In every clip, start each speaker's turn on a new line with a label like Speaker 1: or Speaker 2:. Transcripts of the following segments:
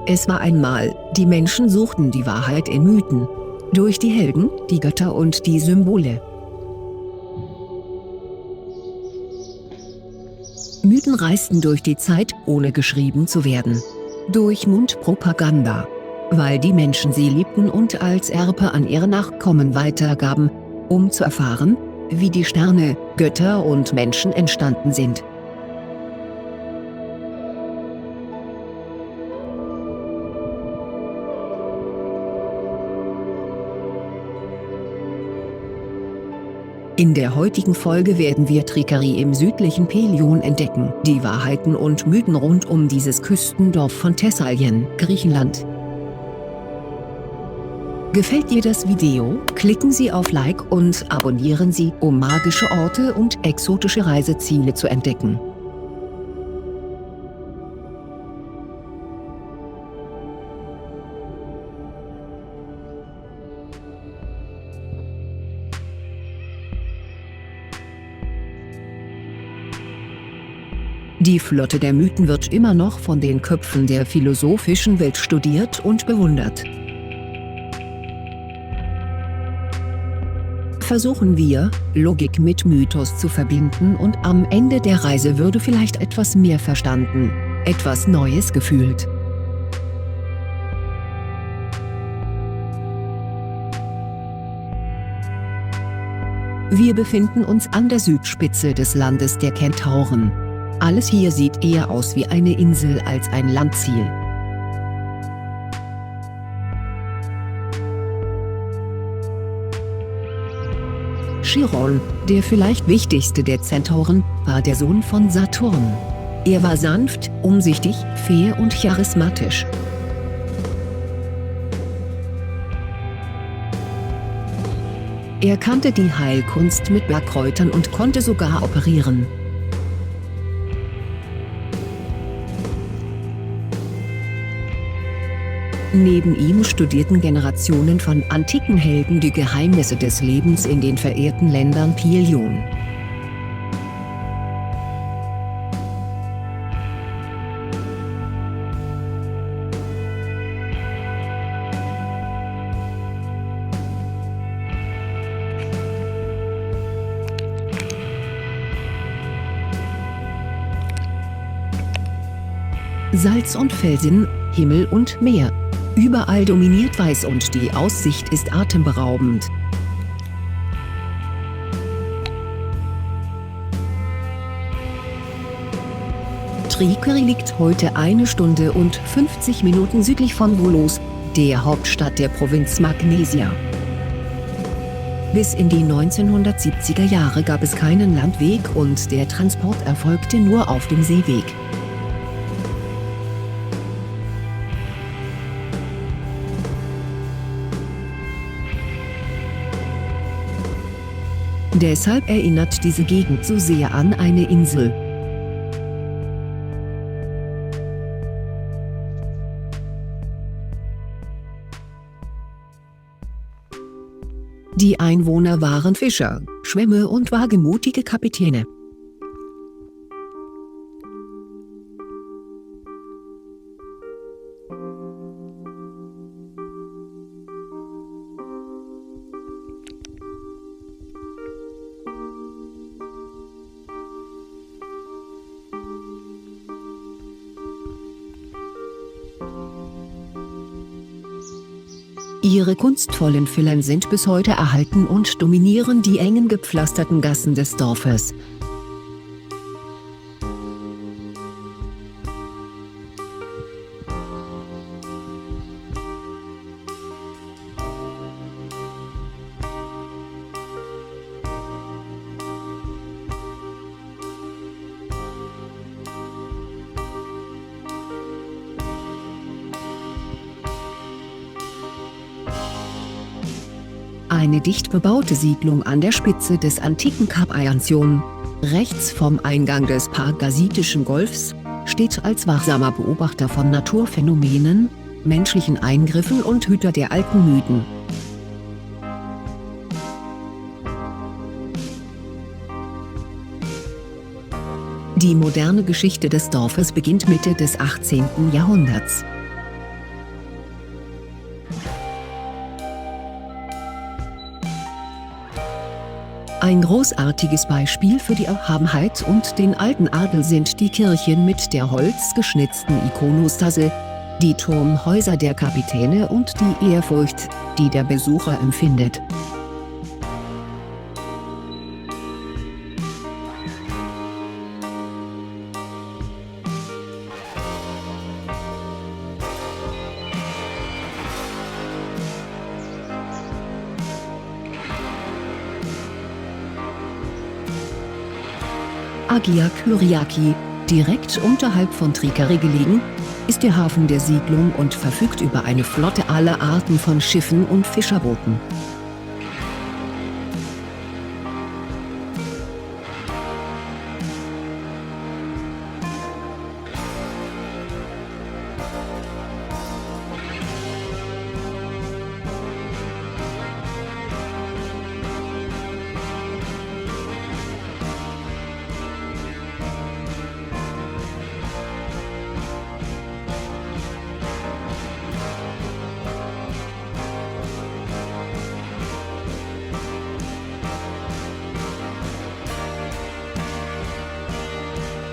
Speaker 1: Es war einmal, die Menschen suchten die Wahrheit in Mythen. Durch die Helden, die Götter und die Symbole. Mythen reisten durch die Zeit, ohne geschrieben zu werden. Durch Mundpropaganda. Weil die Menschen sie liebten und als Erbe an ihre Nachkommen weitergaben, um zu erfahren, wie die Sterne, Götter und Menschen entstanden sind. In der heutigen Folge werden wir Trikari im südlichen Pelion entdecken, die Wahrheiten und Mythen rund um dieses Küstendorf von Thessalien, Griechenland. Gefällt dir das Video? Klicken Sie auf Like und abonnieren Sie, um magische Orte und exotische Reiseziele zu entdecken. Die Flotte der Mythen wird immer noch von den Köpfen der philosophischen Welt studiert und bewundert. Versuchen wir, Logik mit Mythos zu verbinden und am Ende der Reise würde vielleicht etwas mehr verstanden, etwas Neues gefühlt. Wir befinden uns an der Südspitze des Landes der Kentauren. Alles hier sieht eher aus wie eine Insel als ein Landziel. Chiron, der vielleicht wichtigste der Zentauren, war der Sohn von Saturn. Er war sanft, umsichtig, fair und charismatisch. Er kannte die Heilkunst mit Bergkräutern und konnte sogar operieren. Neben ihm studierten Generationen von antiken Helden die Geheimnisse des Lebens in den verehrten Ländern Pelion. Salz und Felsen, Himmel und Meer. Überall dominiert Weiß und die Aussicht ist atemberaubend. Trikari liegt heute 1 Stunde und 50 Minuten südlich von Volos, der Hauptstadt der Provinz Magnesia. Bis in die 1970er Jahre gab es keinen Landweg und der Transport erfolgte nur auf dem Seeweg. Deshalb erinnert diese Gegend so sehr an eine Insel. Die Einwohner waren Fischer, Schwämme und wagemutige Kapitäne. Ihre kunstvollen Villen sind bis heute erhalten und dominieren die engen gepflasterten Gassen des Dorfes. Eine dicht bebaute Siedlung an der Spitze des antiken Kap Aiantion, rechts vom Eingang des Pargasitischen Golfs, steht als wachsamer Beobachter von Naturphänomenen, menschlichen Eingriffen und Hüter der alten Mythen. Die moderne Geschichte des Dorfes beginnt Mitte des 18. Jahrhunderts. Ein großartiges Beispiel für die Erhabenheit und den alten Adel sind die Kirchen mit der holzgeschnitzten Ikonostase, die Turmhäuser der Kapitäne und die Ehrfurcht, die der Besucher empfindet. Agia Kyriaki, direkt unterhalb von Trikari gelegen, ist der Hafen der Siedlung und verfügt über eine Flotte aller Arten von Schiffen und Fischerbooten.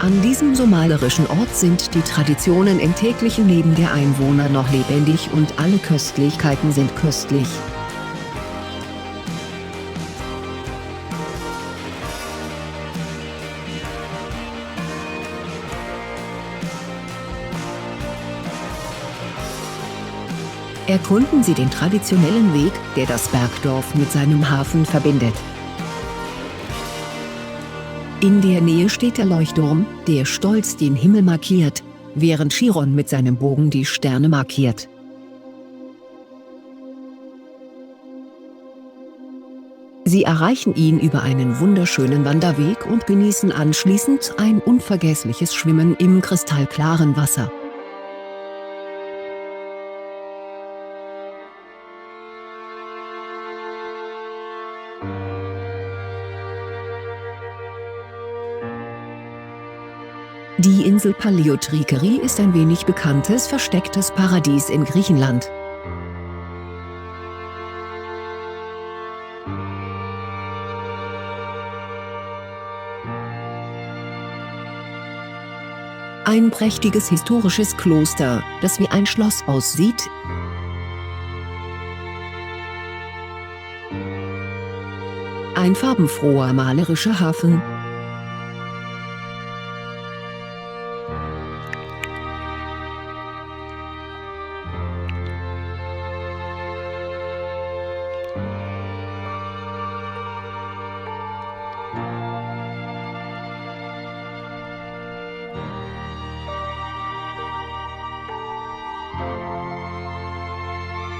Speaker 1: An diesem so malerischen Ort sind die Traditionen im täglichen Leben der Einwohner noch lebendig und alle Köstlichkeiten sind köstlich. Erkunden Sie den traditionellen Weg, der das Bergdorf mit seinem Hafen verbindet. In der Nähe steht der Leuchtturm, der stolz den Himmel markiert, während Chiron mit seinem Bogen die Sterne markiert. Sie erreichen ihn über einen wunderschönen Wanderweg und genießen anschließend ein unvergessliches Schwimmen im kristallklaren Wasser. Die Insel Paleotrikeri ist ein wenig bekanntes, verstecktes Paradies in Griechenland. Ein prächtiges historisches Kloster, das wie ein Schloss aussieht. Ein farbenfroher malerischer Hafen.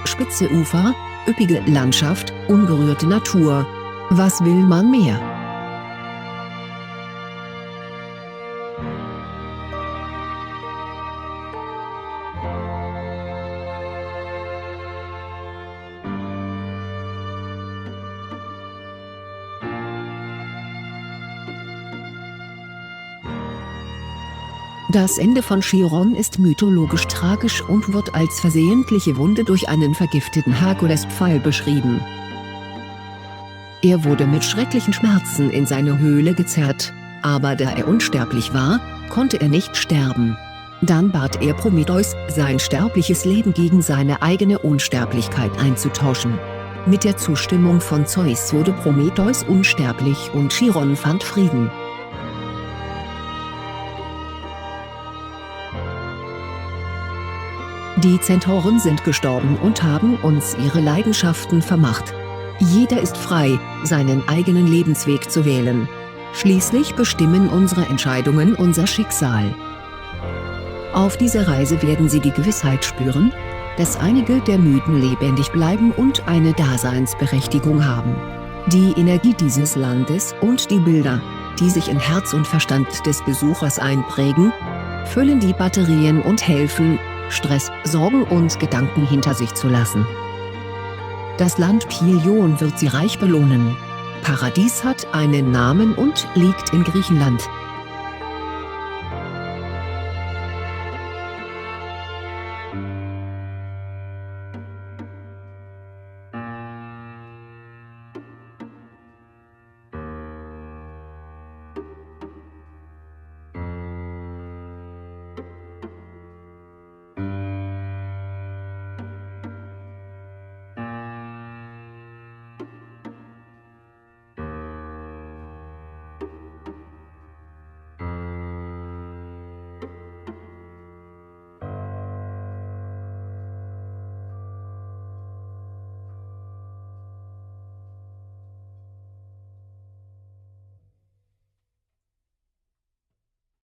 Speaker 1: Spitze Ufer, üppige Landschaft, unberührte Natur. Was will man mehr? Das Ende von Chiron ist mythologisch tragisch und wird als versehentliche Wunde durch einen vergifteten Herkulespfeil beschrieben. Er wurde mit schrecklichen Schmerzen in seine Höhle gezerrt, aber da er unsterblich war, konnte er nicht sterben. Dann bat er Prometheus, sein sterbliches Leben gegen seine eigene Unsterblichkeit einzutauschen. Mit der Zustimmung von Zeus wurde Prometheus unsterblich und Chiron fand Frieden. Die Zentauren sind gestorben und haben uns ihre Leidenschaften vermacht. Jeder ist frei, seinen eigenen Lebensweg zu wählen. Schließlich bestimmen unsere Entscheidungen unser Schicksal. Auf dieser Reise werden Sie die Gewissheit spüren, dass einige der Mythen lebendig bleiben und eine Daseinsberechtigung haben. Die Energie dieses Landes und die Bilder, die sich in Herz und Verstand des Besuchers einprägen, füllen die Batterien und helfen, Stress, Sorgen und Gedanken hinter sich zu lassen. Das Land Pelion wird Sie reich belohnen. Paradies hat einen Namen und liegt in Griechenland.